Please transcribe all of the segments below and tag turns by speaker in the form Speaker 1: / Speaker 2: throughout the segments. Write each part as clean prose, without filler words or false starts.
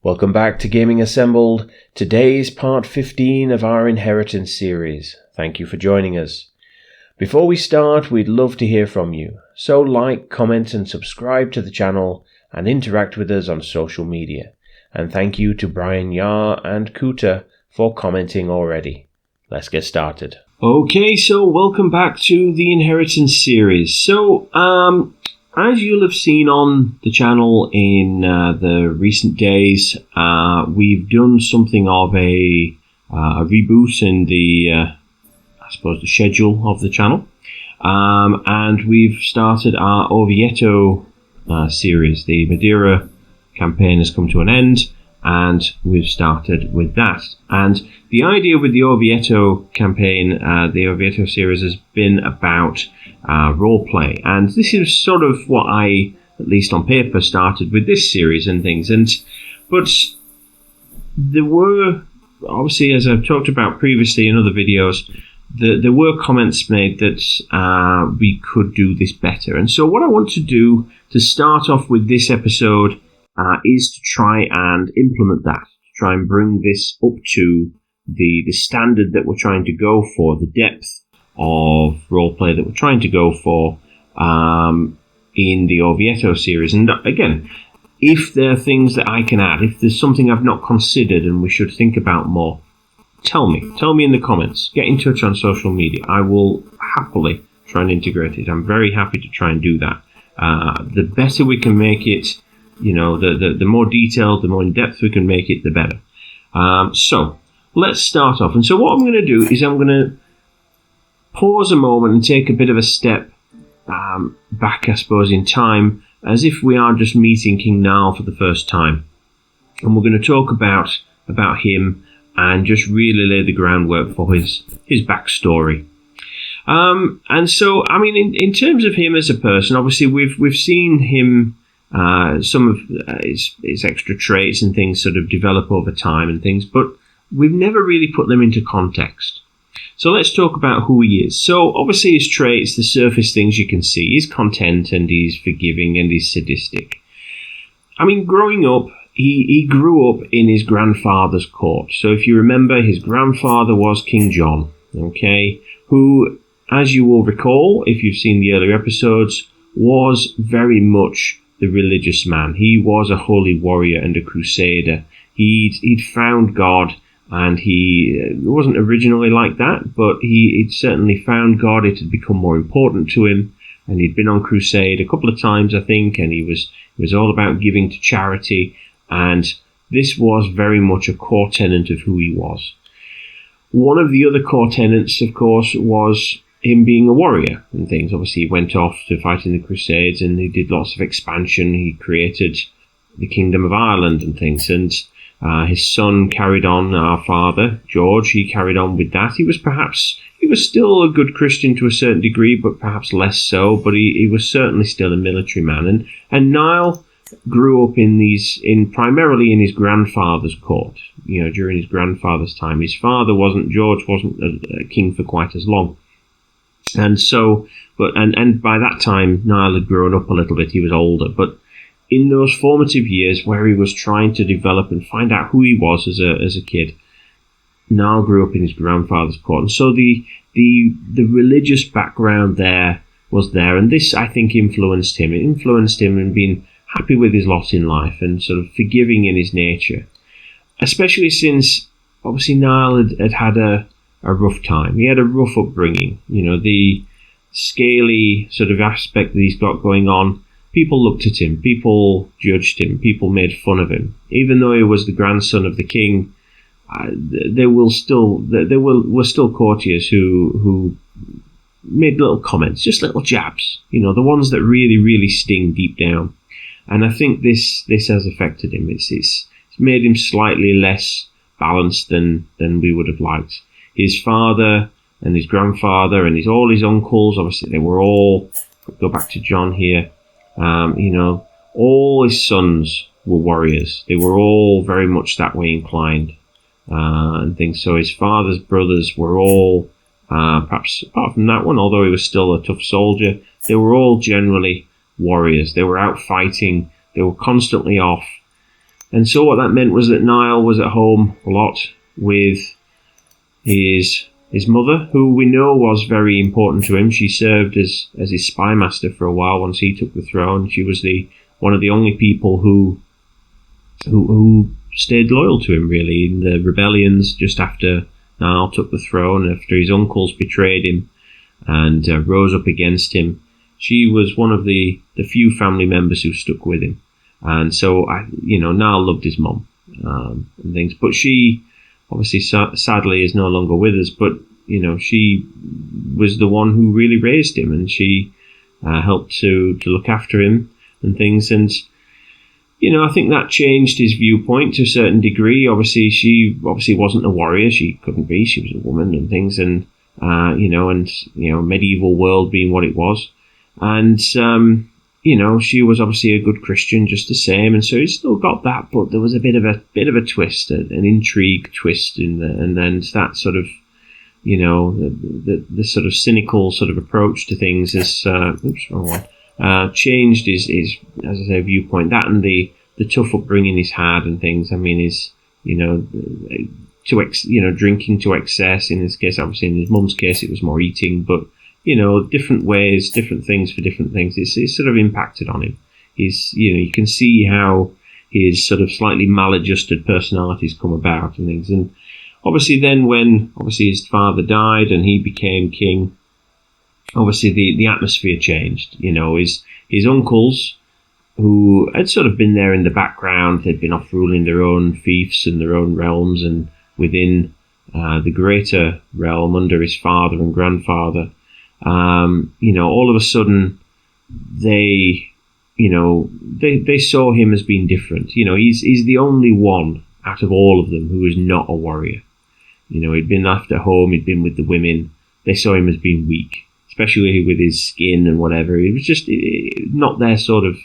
Speaker 1: Welcome back to Gaming Assembled. Today's part 15 of our Inheritance series. Thank you for joining us. Before we start, we'd love to hear from you. So like, comment and subscribe to the channel and interact with us on social media. And thank you to Brian Yar and Kuta for commenting already. Let's get started. Okay, so welcome back to the Inheritance series. So, as you'll have seen on the channel in the recent days, we've done something of a reboot in the schedule of the channel, and we've started our Orvieto series. The Madeira campaign has come to an end, and we've started with that. And the idea with the Orvieto campaign, the Orvieto series, has been about roleplay, and this is sort of what I, at least on paper, started with this series and things. But there were, obviously, as I've talked about previously in other videos, there were comments made that we could do this better. And so what I want to do to start off with this episode is to try and implement that, to try and bring this up to the standard that we're trying to go for, the depth of roleplay that we're trying to go for in the Orvieto series. And again, if there are things that I can add, if there's something I've not considered and we should think about more, tell me in the comments. Get in touch on social media. I will happily try and integrate it. I'm very happy to try and do that. The better we can make it, the more detailed, the more in depth we can make it, the better. So let's start off. And so what I'm going to do is I'm going to pause a moment and take a bit of a step back, I suppose, in time, as if we are just meeting King Niall for the first time. And we're going to talk about him and just really lay the groundwork for his backstory. And so, I mean, in terms of him as a person, obviously we've seen him, some of his extra traits and things sort of develop over time and things, but we've never really put them into context. So let's talk about who he is. So obviously his traits, the surface things you can see, he's content and he's forgiving and he's sadistic. I mean, growing up, he grew up in his grandfather's court. So if you remember, his grandfather was King John, okay, who, as you will recall, if you've seen the earlier episodes, was very much the religious man. He was a holy warrior and a crusader. He'd found God. And he wasn't originally like that, but he'd certainly found God. It had become more important to him, and he'd been on crusade a couple of times, I think, and he was all about giving to charity, and this was very much a core tenet of who he was. One of the other core tenets, of course, was him being a warrior and things. Obviously, he went off to fight in the Crusades, and he did lots of expansion. He created the Kingdom of Ireland and things, and his son carried on, our father, George, he carried on with that. He was still a good Christian to a certain degree, but perhaps less so, but he was certainly still a military man. And Niall grew up primarily in his grandfather's court, during his grandfather's time. His father George wasn't a king for quite as long. And so, and by that time, Niall had grown up a little bit, he was older, but in those formative years where he was trying to develop and find out who he was as a kid, Niall grew up in his grandfather's court. And so the religious background was there, and this, I think, influenced him. It influenced him in being happy with his lot in life and sort of forgiving in his nature, especially since, obviously, Niall had a rough time. He had a rough upbringing. The scaly sort of aspect that he's got going on, people looked at him, people judged him, people made fun of him. Even though he was the grandson of the king, there were still courtiers who made little comments, just little jabs, the ones that really, really sting deep down. And I think this has affected him. It's made him slightly less balanced than we would have liked. His father and his grandfather and all his uncles, obviously they were all, go back to John here, all his sons were warriors. They were all very much that way inclined and things. So his father's brothers were all, perhaps apart from that one, although he was still a tough soldier, they were all generally warriors. They were out fighting. They were constantly off. And so what that meant was that Niall was at home a lot with his mother, who we know was very important to him. She served as his spy master for a while once he took the throne. She was one of the only people who stayed loyal to him, really, in the rebellions just after Niall took the throne, after his uncles betrayed him and rose up against him. She was one of the few family members who stuck with him. And so, Niall loved his mum and things. But she, obviously, sadly, is no longer with us. But, she was the one who really raised him, and she helped to look after him and things. And, I think that changed his viewpoint to a certain degree. Obviously, she wasn't a warrior. She couldn't be. She was a woman and things. And, medieval world being what it was. And, she was obviously a good Christian just the same, and so he still got that, but there was a bit of a twist, an intrigue twist in there, and then that sort of, the sort of cynical sort of approach to things has, changed his, as I say, viewpoint. That and the tough upbringing he's had and things. I mean, drinking to excess. In this case, obviously, in his mum's case, it was more eating, but. Different ways, different things for different things. It's sort of impacted on him. You can see how his sort of slightly maladjusted personalities come about and things. And obviously then when his father died and he became king, obviously the atmosphere changed. His uncles, who had sort of been there in the background, they'd been off ruling their own fiefs and their own realms, and within the greater realm under his father and grandfather, all of a sudden they saw him as being different. He's the only one out of all of them who is not a warrior. He'd been left at home, he'd been with the women. They saw him as being weak, especially with his skin and whatever. It was just not their sort of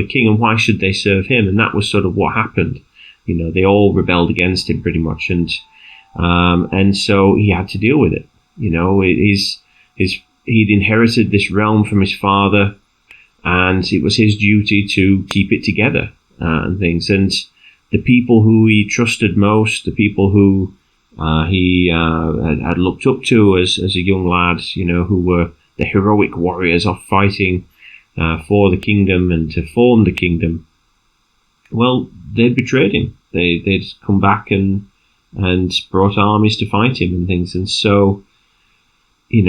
Speaker 1: king, and why should they serve him? And that was sort of what happened. They all rebelled against him pretty much, and so he had to deal with it. He'd inherited this realm from his father, and it was his duty to keep it together and things. And the people who he trusted most, the people who he had looked up to as a young lad, who were the heroic warriors off fighting for the kingdom and to form the kingdom, well, they'd betrayed him. They'd come back and brought armies to fight him and things. And so, is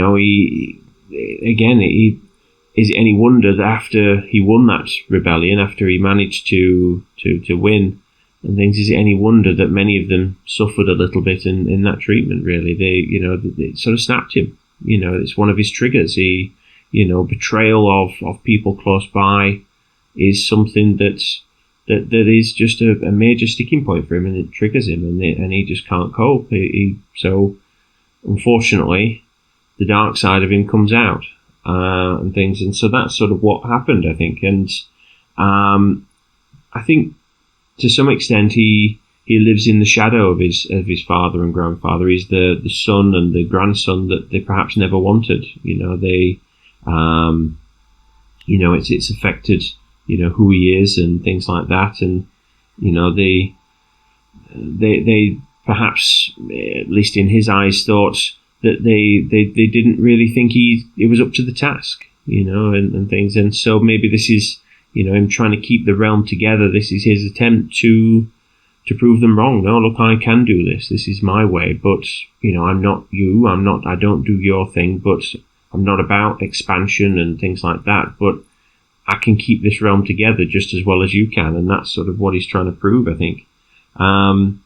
Speaker 1: it any wonder that after he won that rebellion, after he managed to win and things, is it any wonder that many of them suffered a little bit in that treatment, really? It sort of snapped him. It's one of his triggers. Betrayal of people close by is something that is just a major sticking point for him, and it triggers him, and he just can't cope. So, unfortunately, the dark side of him comes out and things, and so that's sort of what happened, I think. And I think to some extent he lives in the shadow of his father and grandfather. He's the son and the grandson that they perhaps never wanted. It's affected who he is and things like that, and they perhaps, at least in his eyes, thought that they didn't really think he was up to the task, and things. And so maybe this is, him trying to keep the realm together. This is his attempt to prove them wrong. No, look, I can do this. This is my way, but, I'm not you. I don't do your thing, but I'm not about expansion and things like that, but I can keep this realm together just as well as you can. And that's sort of what he's trying to prove, I think. And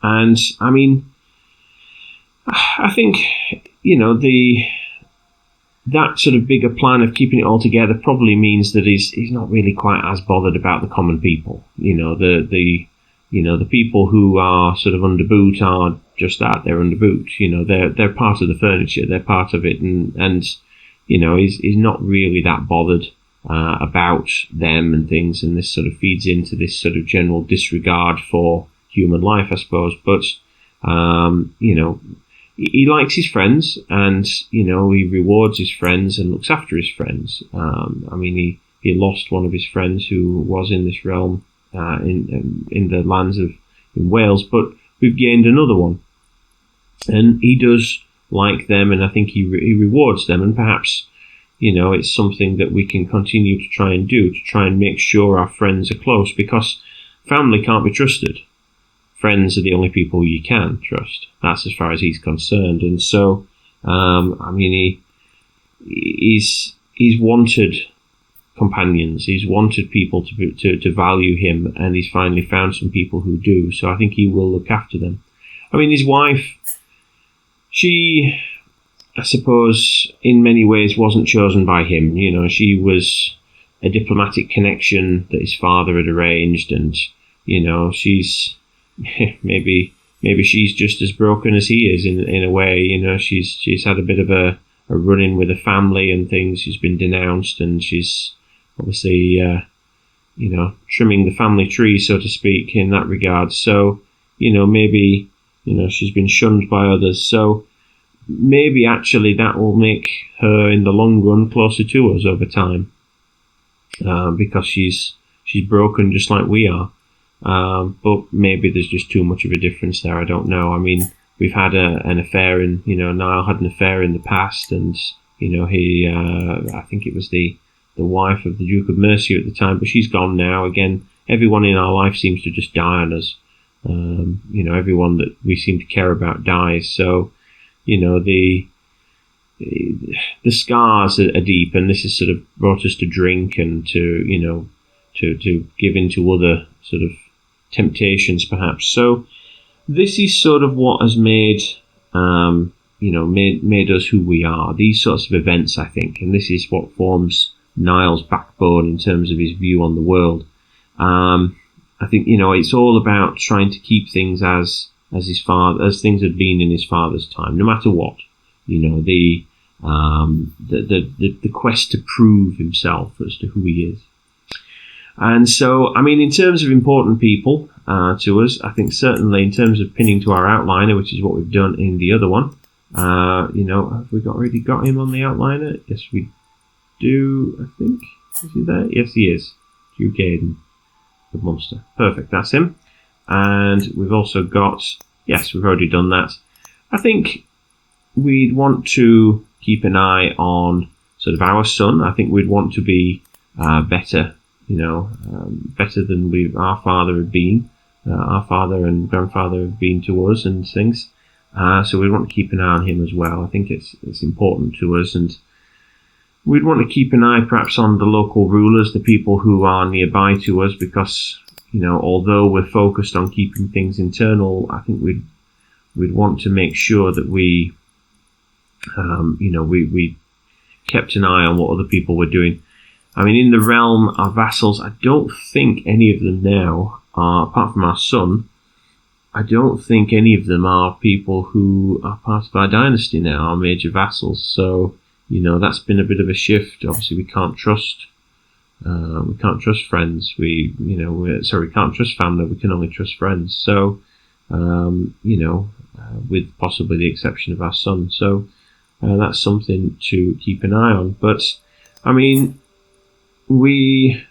Speaker 1: I mean, I think, that sort of bigger plan of keeping it all together probably means that he's not really quite as bothered about the common people. The people who are sort of under boot are just that. They're under boot. They're part of the furniture. They're part of it. And he's not really that bothered about them and things. And this sort of feeds into this sort of general disregard for human life, I suppose. But, he likes his friends, and, he rewards his friends and looks after his friends. He lost one of his friends who was in this realm in the lands in Wales, but we've gained another one, and he does like them, and I think he rewards them, and perhaps, you know, it's something that we can continue to try and do, to try and make sure our friends are close, because family can't be trusted. Friends are the only people you can trust. That's as far as he's concerned. And so, I mean, he's wanted companions. He's wanted people to value him, and he's finally found some people who do. So I think he will look after them. I mean, his wife, she, I suppose, in many ways wasn't chosen by him. You know, she was a diplomatic connection that his father had arranged, and, you know, she's maybe she's just as broken as he is in a way. You know, she's had a bit of a run-in with the family and things. She's been denounced, and she's obviously, you know, trimming the family tree, so to speak, in that regard. So, you know, maybe, you know, she's been shunned by others. So maybe actually that will make her, in the long run, closer to us over time, because she's broken just like we are. But maybe there's just too much of a difference there. I don't know. I mean, we've had an affair, and, you know, Niall had an affair in the past, and, you know, he, I think it was the wife of the Duke of Mercia at the time, but she's gone now. Again, everyone in our life seems to just die on us. You know, everyone that we seem to care about dies. So, you know, the scars are deep, and this has sort of brought us to drink and to, you know, to give into other sort of temptations, perhaps. So this is sort of what has made, you know, made us who we are. These sorts of events, I think, and this is what forms Niall's backbone in terms of his view on the world. I think, you know, it's all about trying to keep things as things had been in his father's time, no matter what. You know, the quest to prove himself as to who he is. And so, I mean, in terms of important people to us, I think certainly in terms of pinning to our outliner, which is what we've done in the other one, you know, have we already got him on the outliner? Yes, we do, I think. Is he there? Yes, he is. Duke Aidan, the monster. Perfect, that's him. And we've also got, yes, we've already done that. I think we'd want to keep an eye on sort of our son. I think we'd want to be better, you know, better than our father had been. Our father and grandfather have been to us and things. So we'd want to keep an eye on him as well. I think it's important to us, and we'd want to keep an eye perhaps on the local rulers, the people who are nearby to us, because, you know, although we're focused on keeping things internal, I think we'd want to make sure that we, you know, we kept an eye on what other people were doing. I mean, in the realm, our vassals, I don't think any of them now are, apart from our son, I don't think any of them are people who are part of our dynasty now, our major vassals. So, you know, that's been a bit of a shift. Obviously, we can't trust friends. We can't trust family. We can only trust friends. So, you know, with possibly the exception of our son. So, that's something to keep an eye on. But, I mean, we,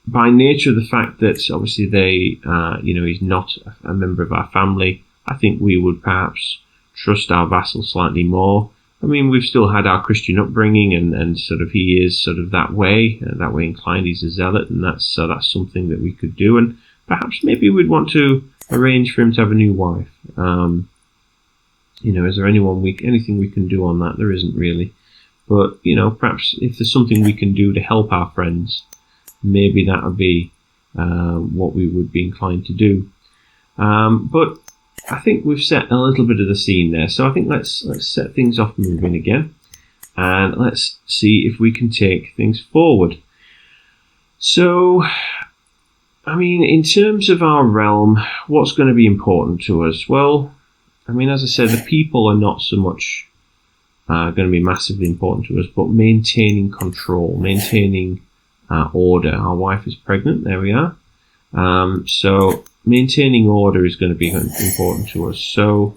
Speaker 1: by nature of the fact that obviously they, you know, he's not a member of our family, I think we would perhaps trust our vassal slightly more. I mean, we've still had our Christian upbringing, and sort of he is sort of that way inclined. He's a zealot, and that's something that we could do. And perhaps maybe we'd want to arrange for him to have a new wife. You know, is there anything we can do on that? There isn't really. But, you know, perhaps if there's something we can do to help our friends, maybe that would be what we would be inclined to do. But I think we've set a little bit of the scene there. So I think let's set things off moving again, and let's see if we can take things forward. So, I mean, in terms of our realm, what's going to be important to us? Well, I mean, as I said, the people are not so much going to be massively important to us, but maintaining control, maintaining order. Our wife is pregnant, there we are. So maintaining order is going to be important to us. So,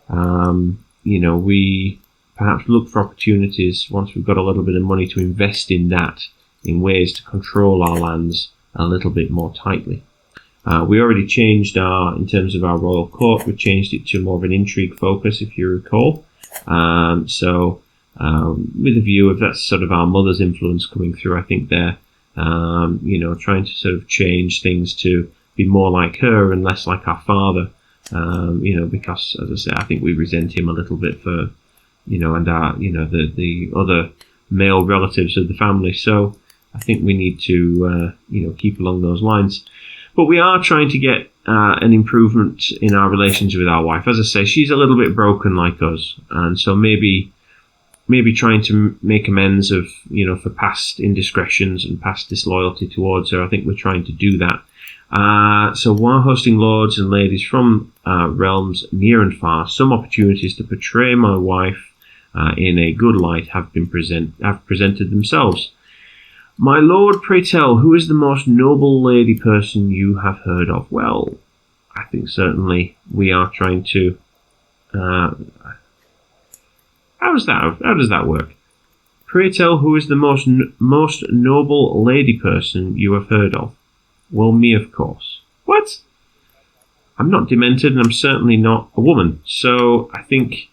Speaker 1: you know, we perhaps look for opportunities once we've got a little bit of money to invest in that, in ways to control our lands a little bit more tightly. We already changed in terms of our royal court, we changed it to more of an intrigue focus, if you recall. With a view of that's sort of our mother's influence coming through, I think they're, trying to sort of change things to be more like her and less like our father. Because, as I say, I think we resent him a little bit for, and our, the other male relatives of the family. So I think we need to, keep along those lines. But we are trying to get an improvement in our relations with our wife. As I say, she's a little bit broken like us, and so maybe trying to make amends of, for past indiscretions and past disloyalty towards her. I think we're trying to do that. So while hosting lords and ladies from realms near and far, some opportunities to portray my wife in a good light have presented themselves. My lord, pray tell, who is the most noble lady person you have heard of? Well, I think certainly we are trying to... How does that work? Pray tell, who is the most noble lady person you have heard of? Well, me, of course. What? I'm not demented, and I'm certainly not a woman. So I think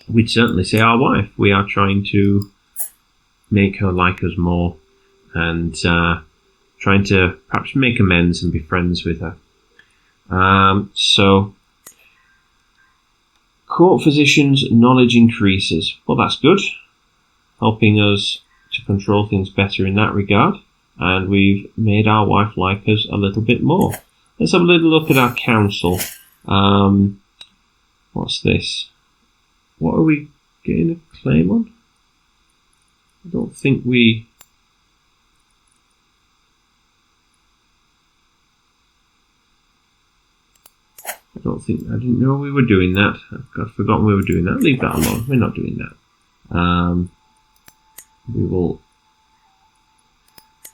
Speaker 1: we'd certainly say our wife. We are trying to make her like us more, and trying to perhaps make amends and be friends with her. So court physician's knowledge increases. Well, that's good. Helping us to control things better in that regard. And we've made our wife like us a little bit more. Let's have a little look at our council. What's this? What are we getting a claim on? I don't think we... I didn't know we were doing that. I've forgotten we were doing that. Leave that alone. We're not doing that. We will...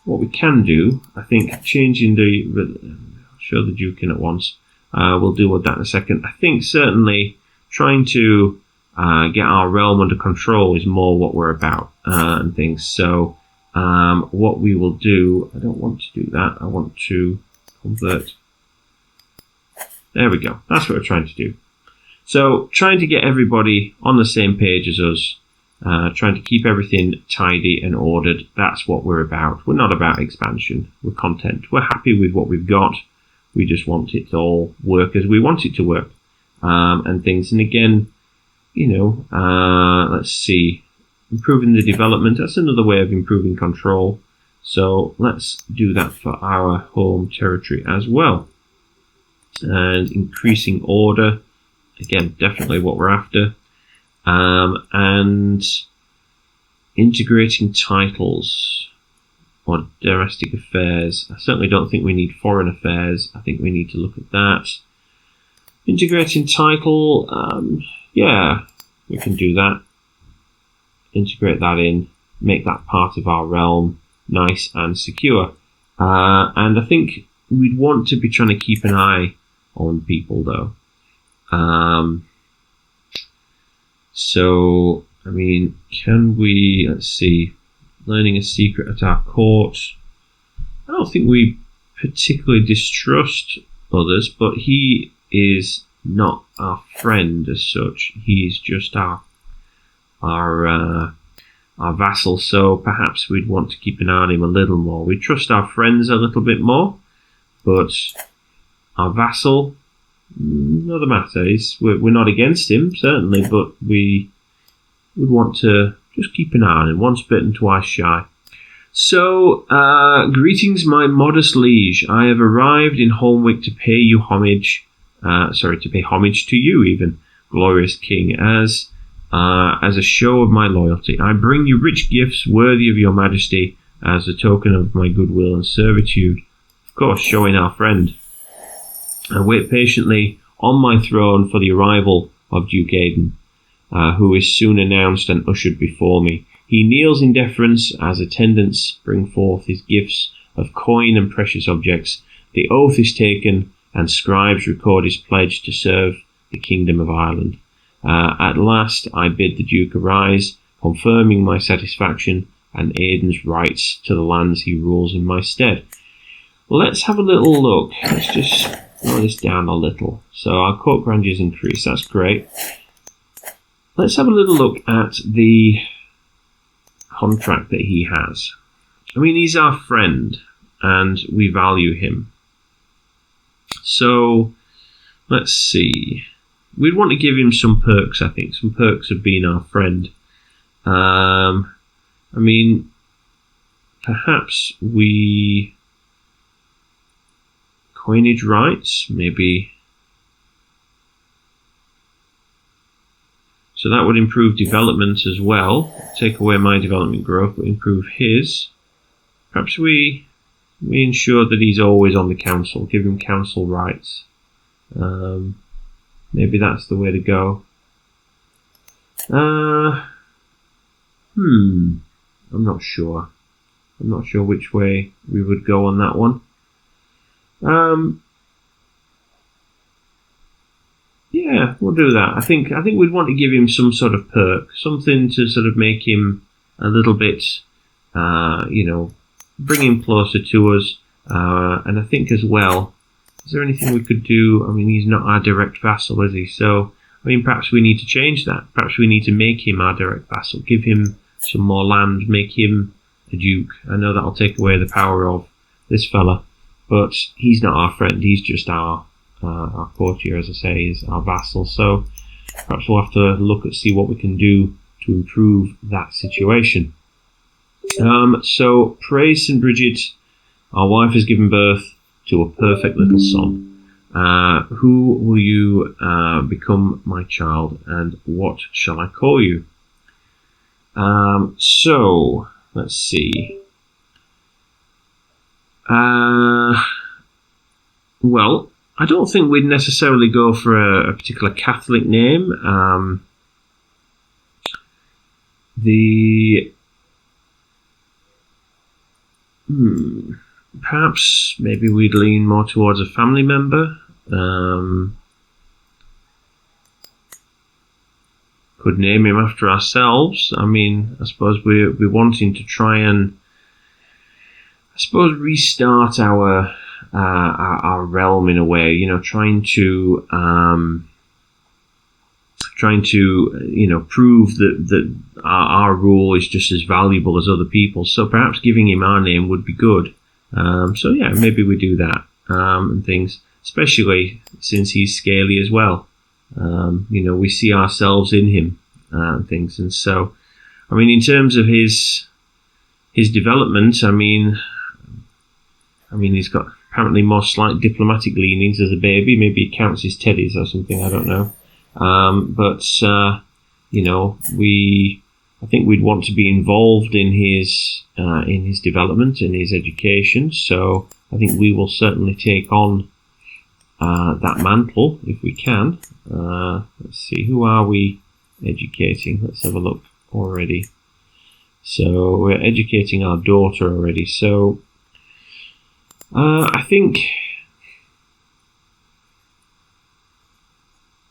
Speaker 1: What we can do, I think, changing I'll show the Duke in at once. We'll deal with that in a second. I think certainly trying to get our realm under control is more what we're about and things. So what we will do, I don't want to do that. I want to convert. There we go. That's what we're trying to do. So trying to get everybody on the same page as us. Trying to keep everything tidy and ordered. That's what we're about. We're not about expansion. We're content. We're happy with what we've got. We just want it to all work as we want it to work. And things. And again, let's see. Improving the development. That's another way of improving control. So let's do that for our home territory as well. And increasing order. Again, definitely what we're after. And integrating titles or domestic affairs. I certainly don't think we need foreign affairs. I think we need to look at that. Integrating title, yeah, we can do that. Integrate that in, make that part of our realm nice and secure. And I think we'd want to be trying to keep an eye on people though. So, I mean, can we, let's see, learning a secret at our court. I don't think we particularly distrust others, but he is not our friend as such. He's just our vassal, so perhaps we'd want to keep an eye on him a little more. We trust our friends a little bit more, but our vassal, another matter. We're not against him, certainly, but we would want to just keep an eye on him. Once bitten, twice shy. So, greetings, my modest liege. I have arrived in Holmwick to pay you homage. To pay homage to you, even, glorious king, as a show of my loyalty. I bring you rich gifts worthy of your majesty as a token of my goodwill and servitude. Of course, showing our friend. I wait patiently on my throne for the arrival of Duke Aidan, who is soon announced and ushered before me. He kneels in deference as attendants bring forth his gifts of coin and precious objects. The oath is taken, and scribes record his pledge to serve the Kingdom of Ireland. At last I bid the Duke arise, confirming my satisfaction and Aidan's rights to the lands he rules in my stead. Let's have a little look. Let's just slow this down a little. So our court grandeurs increase. That's great. Let's have a little look at the contract that he has. I mean, he's our friend, and we value him. So, let's see. We'd want to give him some perks, I think. Some perks of being our friend. I mean, perhaps we... Coinage rights, maybe. So that would improve development as well. Take away my development growth, but improve his. Perhaps we ensure that he's always on the council. Give him council rights. Maybe that's the way to go. I'm not sure. I'm not sure which way we would go on that one. Yeah, we'll do that. I think we'd want to give him some sort of perk, something to sort of make him a little bit, bring him closer to us. And I think as well, is there anything we could do? I mean, he's not our direct vassal, is he? So, I mean, perhaps we need to change that. Perhaps we need to make him our direct vassal, give him some more land, make him a duke. I know that'll take away the power of this fella, but he's not our friend. He's just our courtier, as I say, is our vassal. So perhaps we'll have to look at see what we can do to improve that situation. So praise St. Bridget, our wife has given birth to a perfect little son. Who will you become, my child, and what shall I call you? So let's see. Well, I don't think we'd necessarily go for a particular Catholic name. Perhaps maybe we'd lean more towards a family member. Could name him after ourselves. I mean, I suppose we're wanting to try and, restart our realm in a way. You know, trying to prove that our rule is just as valuable as other people's. So perhaps giving him our name would be good. So yeah, maybe we do that and things, especially since he's scaly as well. We see ourselves in him and things. And so, I mean, in terms of his development, I mean, he's got apparently more slight diplomatic leanings as a baby. Maybe he counts his teddies or something. I don't know. I think we'd want to be involved in his development and his education. So I think we will certainly take on that mantle if we can. Let's see, who are we educating? Let's have a look already. So we're educating our daughter already. So I think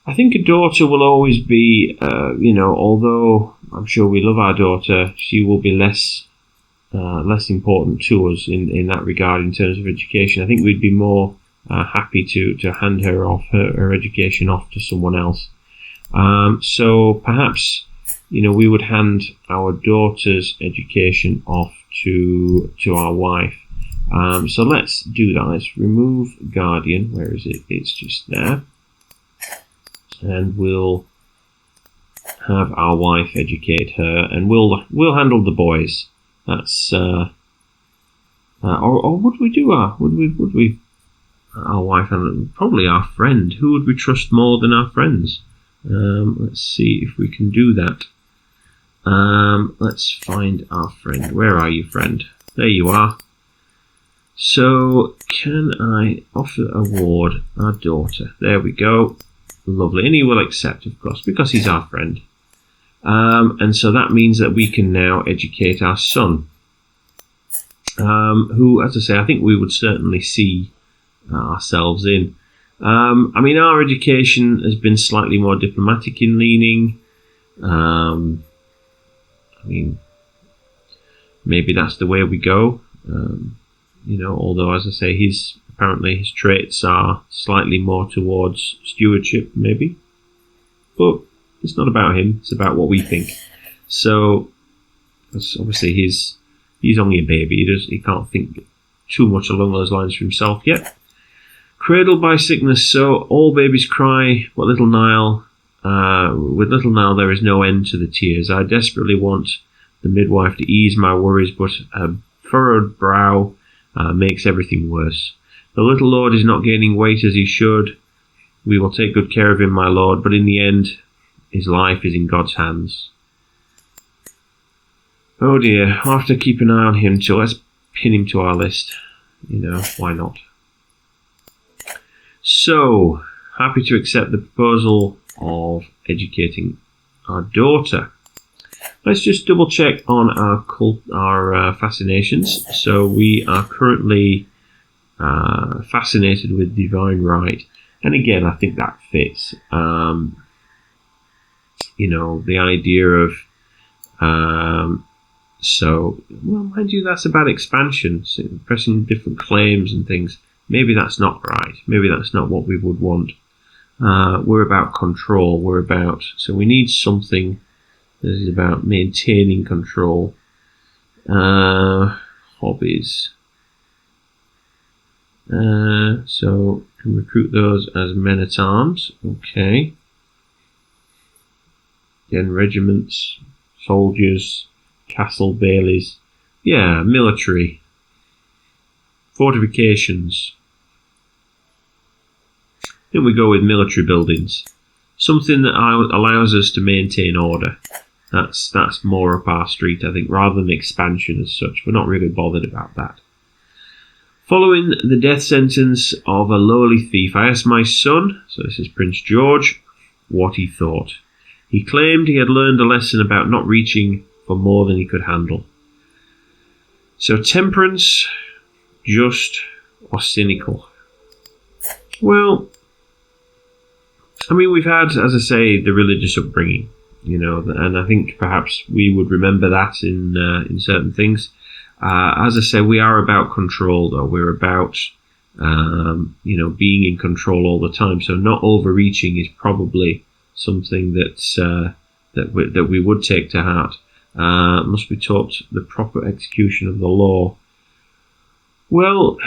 Speaker 1: a daughter will always be, although I'm sure we love our daughter, she will be less important to us in that regard in terms of education. I think we'd be more happy to hand her education off to someone else. So perhaps, we would hand our daughter's education off to our wife. So let's do that. Let's remove Guardian. Where is it? It's just there. And we'll have our wife educate her, and we'll handle the boys. That's or would we do our wife handle? Probably our friend. Who would we trust more than our friends? Let's see if we can do that. Let's find our friend. Where are you, friend? There you are. So can I offer award our daughter? There we go. Lovely, and he will accept, of course, because he's our friend. And so that means that we can now educate our son, who, as I say, I think we would certainly see ourselves in. Our education has been slightly more diplomatic in leaning. maybe that's the way we go. Although, as I say, apparently his traits are slightly more towards stewardship, maybe. But it's not about him, it's about what we think. So, obviously he's only a baby, he can't think too much along those lines for himself yet. Cradled by sickness, so all babies cry, but with little Niall there is no end to the tears. I desperately want the midwife to ease my worries, but a furrowed brow makes everything worse. The little lord is not gaining weight as he should. We will take good care of him, my lord, but in the end, his life is in God's hands. Oh dear, I'll have to keep an eye on him too. Let's pin him to our list. Why not? So, happy to accept the proposal of educating our daughter. Let's just double check on our fascinations. So we are currently fascinated with divine right, and again, I think that fits. The idea of mind you, that's about expansion, so pressing different claims and things. Maybe that's not right. Maybe that's not what we would want. We're about control. So we need something that is about maintaining control. Hobbies. So can recruit those as men-at-arms. Okay. Again, regiments, soldiers, castle bailies. Yeah, military. Fortifications. I think we go with military buildings. Something that allows us to maintain order. That's more up our street, I think, rather than expansion as such. We're not really bothered about that. Following the death sentence of a lowly thief, I asked my son, so this is Prince George, what he thought. He claimed he had learned a lesson about not reaching for more than he could handle. So temperance, just, or cynical? Well, I mean, we've had, as I say, the religious upbringing, and I think perhaps we would remember that in certain things. As I say, we are about control, though. We're about, being in control all the time. So not overreaching is probably something that we would take to heart. Must be taught the proper execution of the law. Well,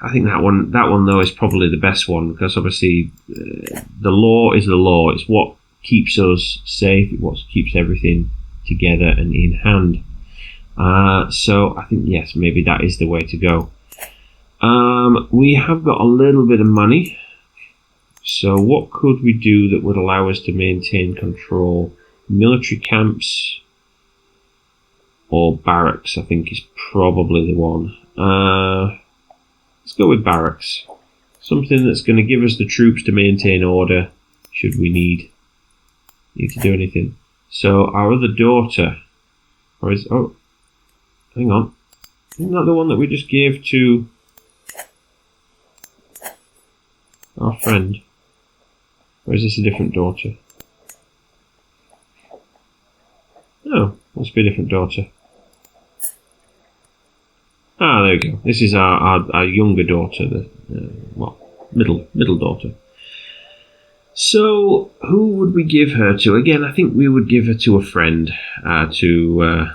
Speaker 1: I think that one though is probably the best one, because obviously the law is the law. It's what keeps us safe. It's what keeps everything together and in hand. So I think yes, maybe that is the way to go. We have got a little bit of money. So what could we do that would allow us to maintain control? Military camps or barracks, I think, is probably the one. Let's go with barracks. Something that's going to give us the troops to maintain order should we need to do anything. So our other daughter, hang on. Isn't that the one that we just gave to our friend? Or is this a different daughter? Oh, must be a different daughter. Ah, there we go. This is our younger daughter, middle daughter. So, who would we give her to? Again, I think we would give her to a friend to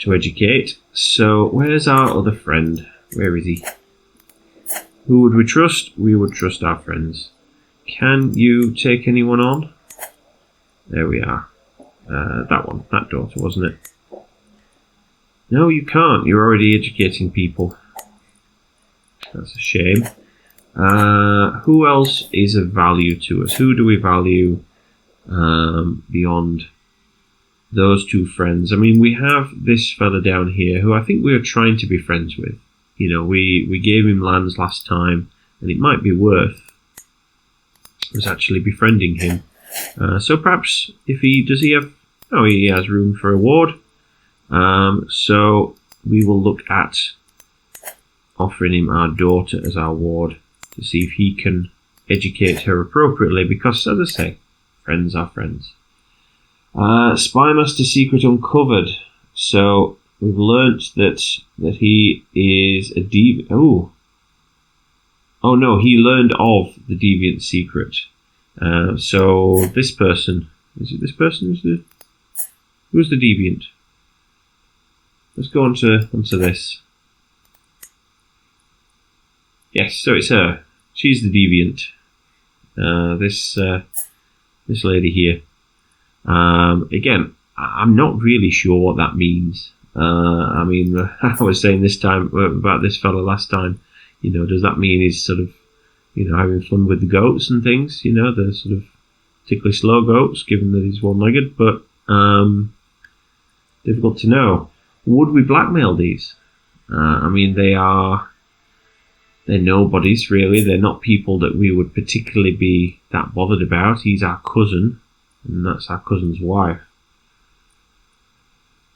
Speaker 1: educate. So, where's our other friend? Where is he? Who would we trust? We would trust our friends. Can you take anyone on? There we are. That daughter, wasn't it? No, you can't. You're already educating people. That's a shame. Who else is of value to us? Who do we value beyond those two friends? I mean, we have this fella down here who I think we are trying to be friends with. We gave him lands last time, and it might be worth us actually befriending him. So perhaps if he has room for a ward. So we will look at offering him our daughter as our ward to see if he can educate her appropriately, because, as I say, friends are friends. Spymaster secret uncovered. So we've learnt that he is a deviant. Oh no, he learned of the deviant secret. So this person, is it this person? Who's the deviant? Let's go onto this. Yes, so it's her. She's the deviant. This lady here. Again, I'm not really sure what that means. I mean, I was saying this time about this fella last time. You know, does that mean he's sort of, you know, having fun with the goats and things? You know, the sort of particularly slow goats, given that he's one-legged. But difficult to know. Would we blackmail these? I mean, they're nobodies, really. They're not people that we would particularly be that bothered about. He's our cousin, and that's our cousin's wife.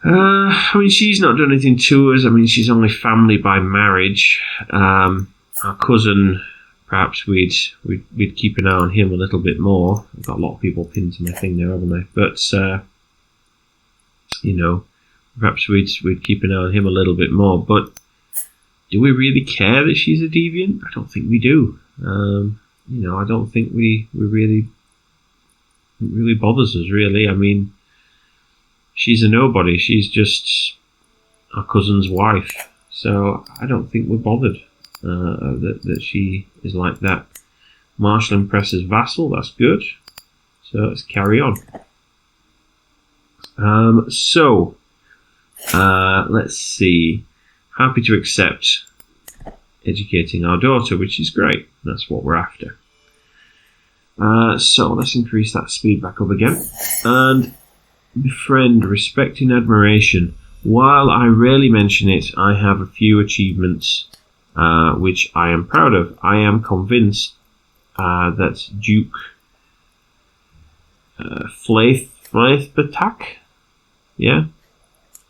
Speaker 1: I mean, she's not done anything to us. I mean, she's only family by marriage. Our cousin, perhaps we'd keep an eye on him a little bit more. I've got a lot of people pinned to my thing there, haven't I? But, you know, perhaps we'd keep an eye on him a little bit more. But do we really care that she's a deviant? I don't think we do. You know, I don't think we really, it really bothers us, really. I mean, she's a nobody. She's just our cousin's wife. So I don't think we're bothered that she is like that. Marshal and Press's vassal, that's good. So let's carry on. Let's see. Happy to accept educating our daughter, which is great. That's what we're after. So let's increase that speed back up again. And befriend, respect and admiration. While I rarely mention it, I have a few achievements which I am proud of. I am convinced that Duke Flaithbatak, yeah,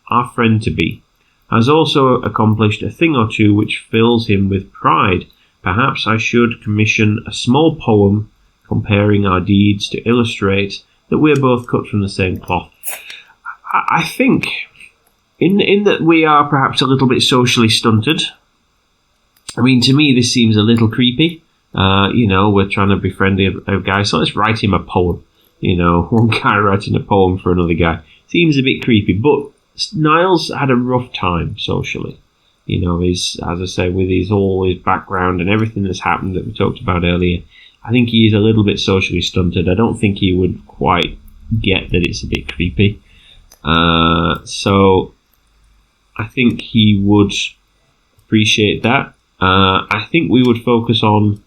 Speaker 1: our friend-to-be, has also accomplished a thing or two which fills him with pride. Perhaps I should commission a small poem comparing our deeds to illustrate that we are both cut from the same cloth. I think, in that we are perhaps a little bit socially stunted. I mean, to me, this seems a little creepy. You know, we're trying to befriend a guy, so let's write him a poem. You know, one guy writing a poem for another guy. Seems a bit creepy, but Niall's had a rough time socially. You know, he's, as I say, with all his background and everything that's happened that we talked about earlier, I think he's a little bit socially stunted. I don't think he would quite get that it's a bit creepy. So I think he would appreciate that. I think we would focus on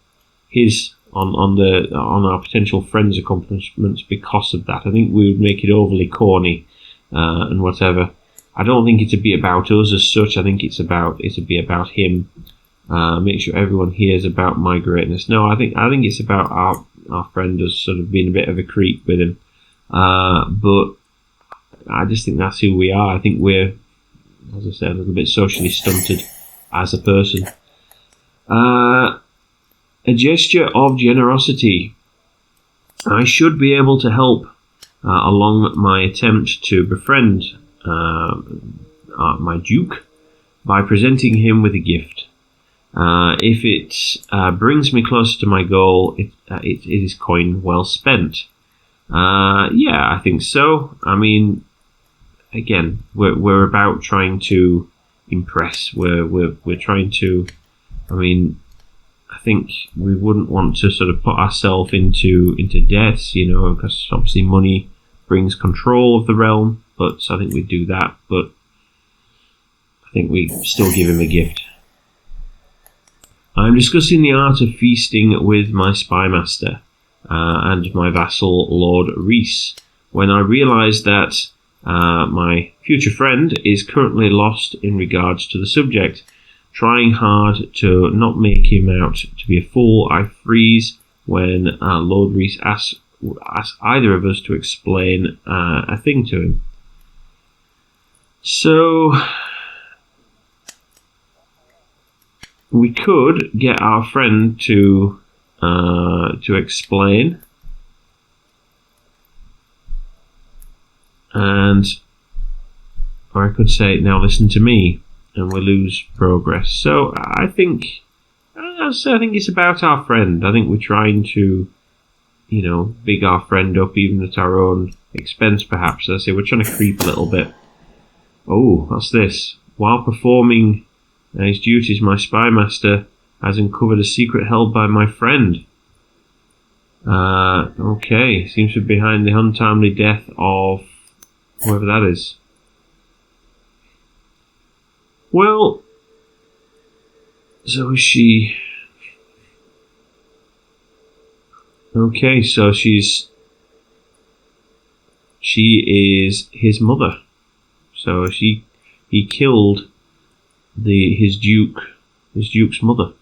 Speaker 1: on our potential friends' accomplishments because of that. I think we would make it overly corny and whatever. I don't think it'd be about us as such. I think it'd be about him. Make sure everyone hears about my greatness. No, I think it's about our friend as sort of being a bit of a creep with him. But I just think that's who we are. I think we're, as I said, a little bit socially stunted as a person. A gesture of generosity. I should be able to help along my attempt to befriend my Duke by presenting him with a gift. If it brings me closer to my goal, it is coin well spent. Yeah, I think so. I mean, again, we're about trying to impress. We're trying to. I mean, I think we wouldn't want to sort of put ourselves into debts, you know, because obviously money brings control of the realm. But I think we do that. But I think we still give him a gift. I'm discussing the art of feasting with my spymaster and my vassal, Lord Reese, when I realise that my future friend is currently lost in regards to the subject. Trying hard to not make him out to be a fool, I freeze when Lord Reese asks either of us to explain a thing to him. So we could get our friend to explain, and Or I could say, now listen to me, and we lose progress. So I think it's about our friend. I think we're trying to, big our friend up, even at our own expense, perhaps. As I say, we're trying to creep a little bit. Oh, what's this? While performing his duties, my spy master has uncovered a secret held by my friend. Okay, seems to be behind the untimely death of whoever that is. Well, so is she... Okay, so she is his mother. So he killed his duke's mother.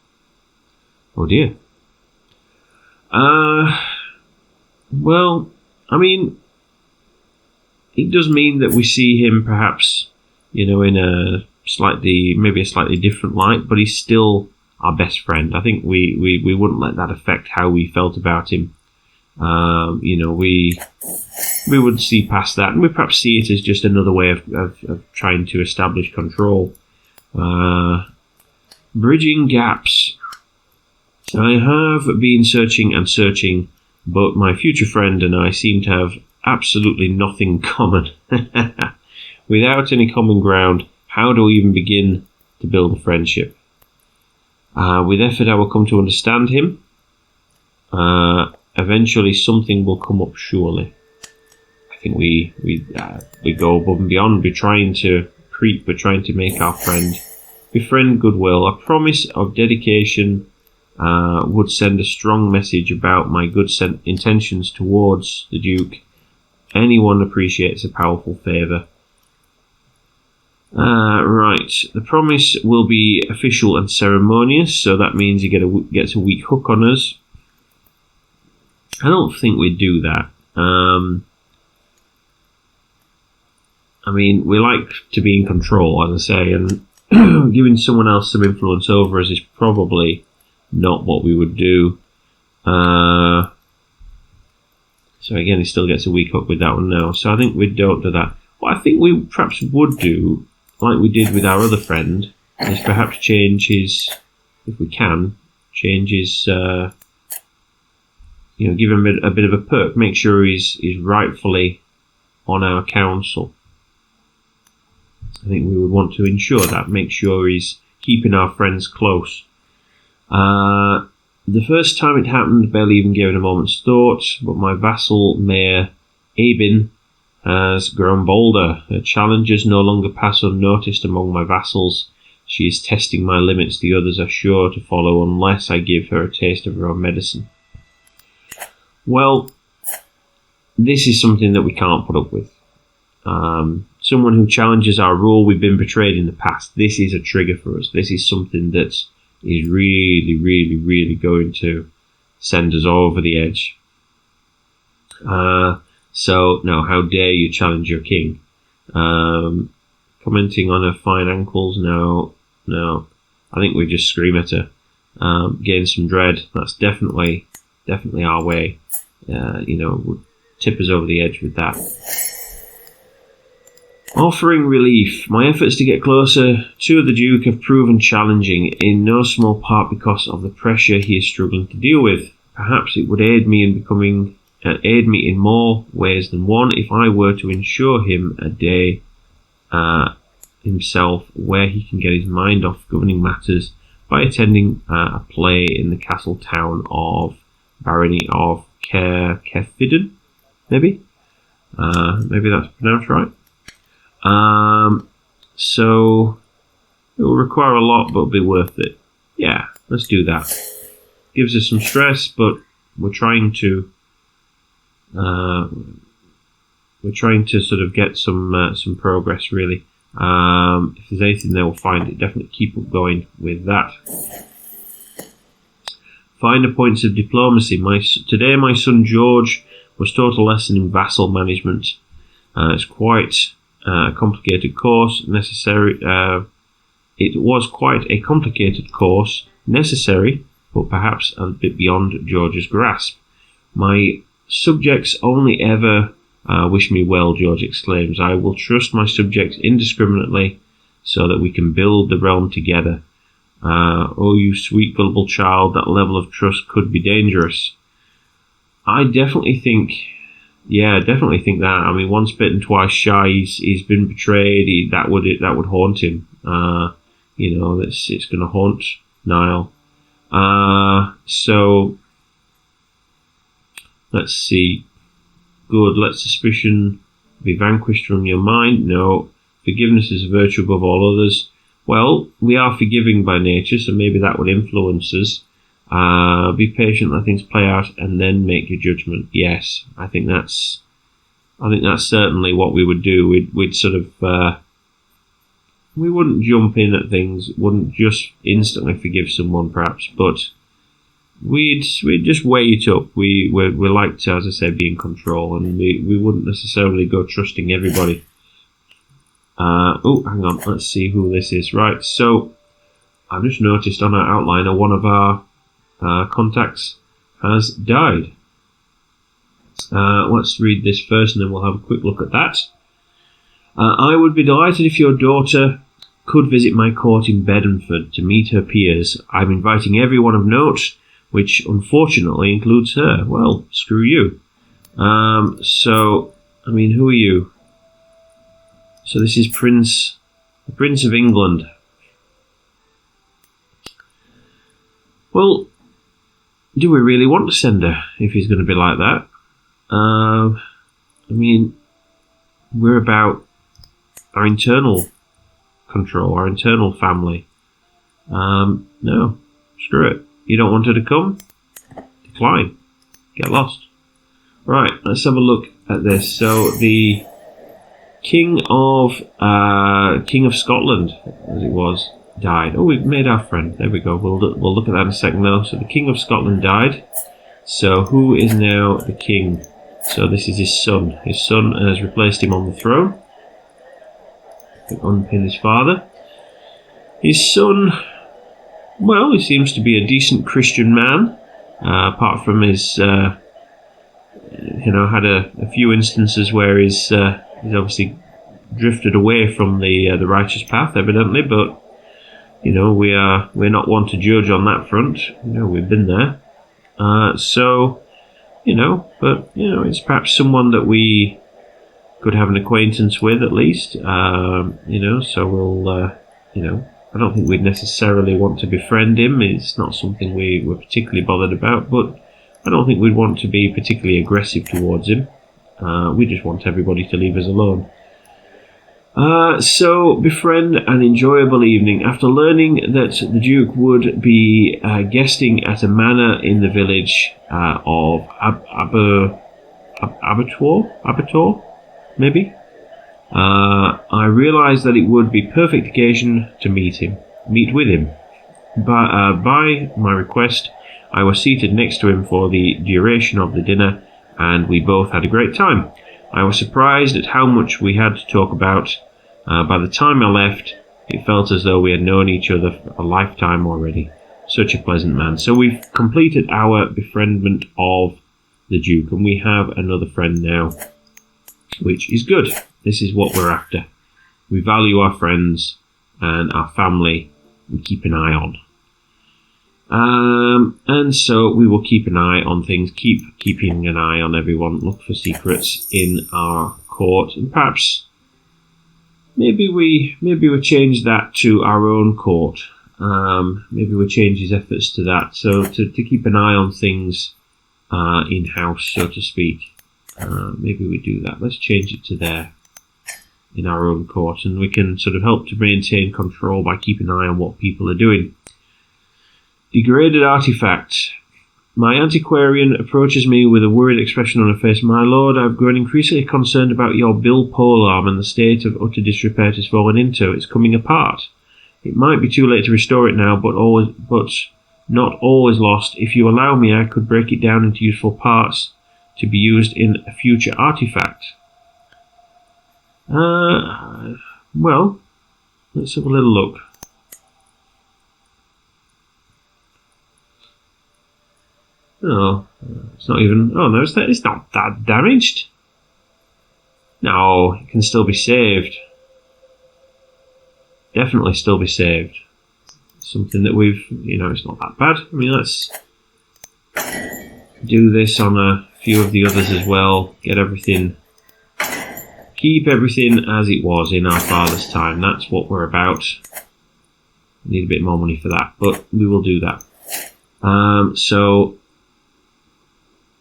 Speaker 1: Oh dear. Well, I mean, it does mean that we see him perhaps, in a maybe a slightly different light, but he's still our best friend. I think we wouldn't let that affect how we felt about him. We would see past that, and we perhaps see it as just another way of trying to establish control. Bridging gaps. I have been searching and searching, but my future friend and I seem to have absolutely nothing common. Without any common ground, how do we even begin to build a friendship? With effort, I will come to understand him. Eventually, something will come up. Surely, I think we go above and beyond. We're trying to creep. We're trying to make our friend befriend goodwill. A promise of dedication would send a strong message about my good intentions towards the Duke. Anyone appreciates a powerful favour. Right, the promise will be official and ceremonious, so that means he gets a weak hook on us. I don't think we'd do that. I mean, we like to be in control, as I say, and giving someone else some influence over us is probably not what we would do. So again, he still gets a weak hook with that one now. So I think we don't do that. What I think we perhaps would do, like we did with our other friend, is perhaps change his, if we can, change his, give him a bit of a perk, make sure he's rightfully on our council. I think we would want to ensure that, make sure he's keeping our friends close. The first time it happened, barely even gave it a moment's thought, but my vassal Mayor Abin has grown bolder. Her challenges no longer pass unnoticed among my vassals. She is testing my limits. The others are sure to follow unless I give her a taste of her own medicine. Well, this is something that we can't put up with. Someone who challenges our rule, we've been betrayed in the past. This is a trigger for us. This is something that is really, really, really going to send us over the edge. So, no, how dare you challenge your king? Commenting on her fine ankles, no. I think we just scream at her. Gain some dread. That's definitely our way. Would tip us over the edge with that. Offering relief. My efforts to get closer to the Duke have proven challenging, in no small part because of the pressure he is struggling to deal with. Perhaps it would aid me in more ways than one if I were to ensure him a day himself where he can get his mind off governing matters by attending a play in the castle town of Barony of Kefiden, maybe that's pronounced right. So it will require a lot, but it'll be worth it. Yeah, let's do that. Gives us some stress, but we're trying to sort of get some progress, really. If there's anything there, we'll find it. Definitely keep up going with that. Finer points of diplomacy. Today, my son George was taught a lesson in vassal management. It's quite a complicated course necessary. It was quite a complicated course necessary, but perhaps a bit beyond George's grasp. My subjects only ever Wish me well, George exclaims. I will trust my subjects indiscriminately so that we can build the realm together. Oh, you sweet gullible child, that level of trust could be dangerous. I definitely think, that. I mean, once bitten, twice shy. He's been betrayed. That would haunt him. It's going to haunt Niall. So let's see. Good. Let suspicion be vanquished from your mind. No. Forgiveness is a virtue above all others. Well, we are forgiving by nature, so maybe that would influence us. Be patient, let things play out, and then make your judgment. Yes, I think that's certainly what we would do. We'd sort of we wouldn't jump in at things, wouldn't just instantly forgive someone, perhaps, but we'd just weigh it up. We like to, as I said, be in control, and we wouldn't necessarily go trusting everybody. Oh, hang on, let's see who this is. Right, so I've just noticed on our outliner one of our contacts has died. Let's read this first and then we'll have a quick look at that. I would be delighted if your daughter could visit my court in Bedford to meet her peers. I'm inviting everyone of note, which unfortunately includes her. Well, screw you. So, I mean, who are you? So this is the Prince of England. Well, do we really want to send her if he's going to be like that? I mean, we're about our internal control, our internal family. No, screw it. You don't want her to come? Decline. Get lost. Right, let's have a look at this. So the King of Scotland, as it was, died. Oh, we've made our friend. There we go. We'll look at that in a second though. So the King of Scotland died. So who is now the king? So this is his son. His son has replaced him on the throne. Unpin his father. His son, well, he seems to be a decent Christian man. Apart from his, had a few instances where he's obviously drifted away from the righteous path, evidently, but we're not one to judge on that front. We've been there. It's perhaps someone that we could have an acquaintance with at least. So we'll, I don't think we'd necessarily want to befriend him. It's not something we're particularly bothered about, but I don't think we'd want to be particularly aggressive towards him. We just want everybody to leave us alone. So, befriend an enjoyable evening. After learning that the Duke would be guesting at a manor in the village of Abertor, maybe? I realised that it would be perfect occasion to meet with him. By my request, I was seated next to him for the duration of the dinner, and we both had a great time. I was surprised at how much we had to talk about. By the time I left, it felt as though we had known each other for a lifetime already. Such a pleasant man. So we've completed our befriendment of the Duke, and we have another friend now, which is good. This is what we're after. We value our friends and our family. We keep an eye on. And so we will keep an eye on things, keeping an eye on everyone, look for secrets in our court, and perhaps maybe we change that to our own court. Maybe we change his efforts to that, so to keep an eye on things in-house, so to speak. Maybe we do that. Let's change it to there in our own court, and we can sort of help to maintain control by keeping an eye on what people are doing. Degraded artifact. My antiquarian approaches me with a worried expression on her face. My lord, I've grown increasingly concerned about your Bill polearm and the state of utter disrepair it has fallen into. It's coming apart. It might be too late to restore it now, but not all is lost. If you allow me, I could break it down into useful parts to be used in a future artifact. Well, let's have a little look. Oh, it's not even. Oh no, it's not that damaged. No, it can still be saved. Definitely still be saved. Something that we've, it's not that bad. I mean, let's do this on a few of the others as well. Get everything, keep everything as it was in our father's time. That's what we're about. Need a bit more money for that, but we will do that. So,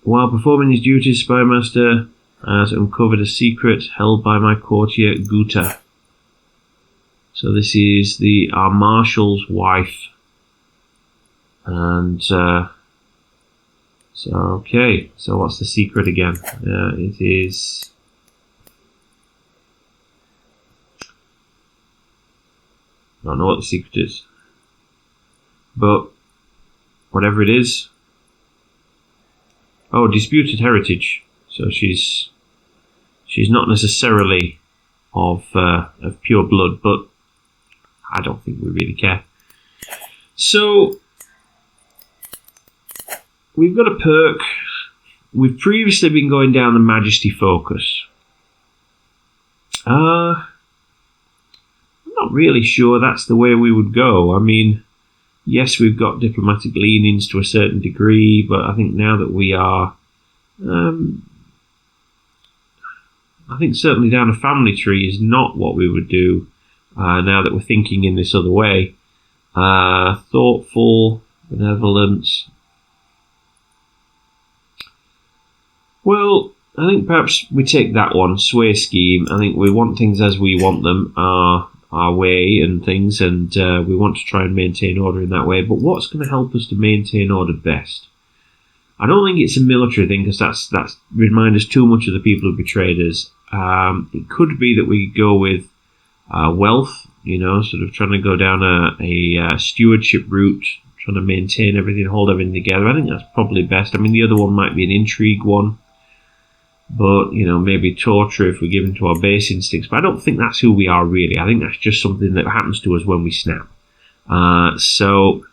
Speaker 1: while performing his duties, Spymaster has uncovered a secret held by my courtier Guta. So this is our marshal's wife. And, so okay, so what's the secret again? It is... I don't know what the secret is. But, whatever it is... Oh, disputed heritage. So she's not necessarily of pure blood, but I don't think we really care. So we've got a perk. We've previously been going down the Majesty focus. I'm not really sure that's the way we would go. I mean, yes, we've got diplomatic leanings to a certain degree, but I think now that we are, I think certainly down a family tree is not what we would do now that we're thinking in this other way. Thoughtful, benevolent. Well, I think perhaps we take that one, sway scheme. I think we want things as we want them, our way and things, and we want to try and maintain order in that way. But what's going to help us to maintain order best? I don't think it's a military thing, because that's remind us too much of the people who betrayed us. It could be that we go with wealth, sort of trying to go down a stewardship route, trying to maintain everything, hold everything together. I think that's probably best. I mean, the other one might be an intrigue one, but, maybe torture if we give in to our base instincts. But I don't think that's who we are really. I think that's just something that happens to us when we snap. So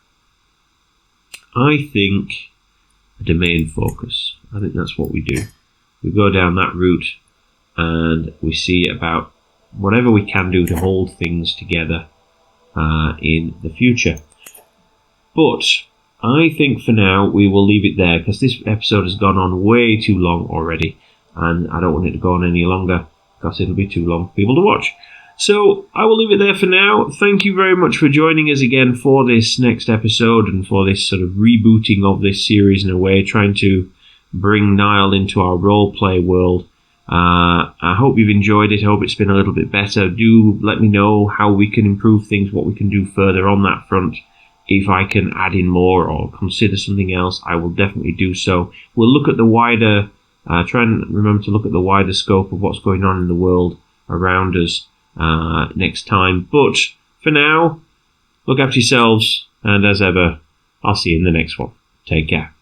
Speaker 1: I think a domain focus. I think that's what we do. We go down that route and we see about whatever we can do to hold things together in the future. But I think for now we will leave it there, because this episode has gone on way too long already, and I don't want it to go on any longer, because it'll be too long for people to watch. So I will leave it there for now. Thank you very much for joining us again for this next episode and for this sort of rebooting of this series in a way, trying to bring Niall into our roleplay world. I hope you've enjoyed it. I hope it's been a little bit better. Do let me know how we can improve things, what we can do further on that front. If I can add in more or consider something else, I will definitely do so. We'll look at the wider, try and remember to look at the wider scope of what's going on in the world around us next time. But for now, look after yourselves, and as ever, I'll see you in the next one. Take care.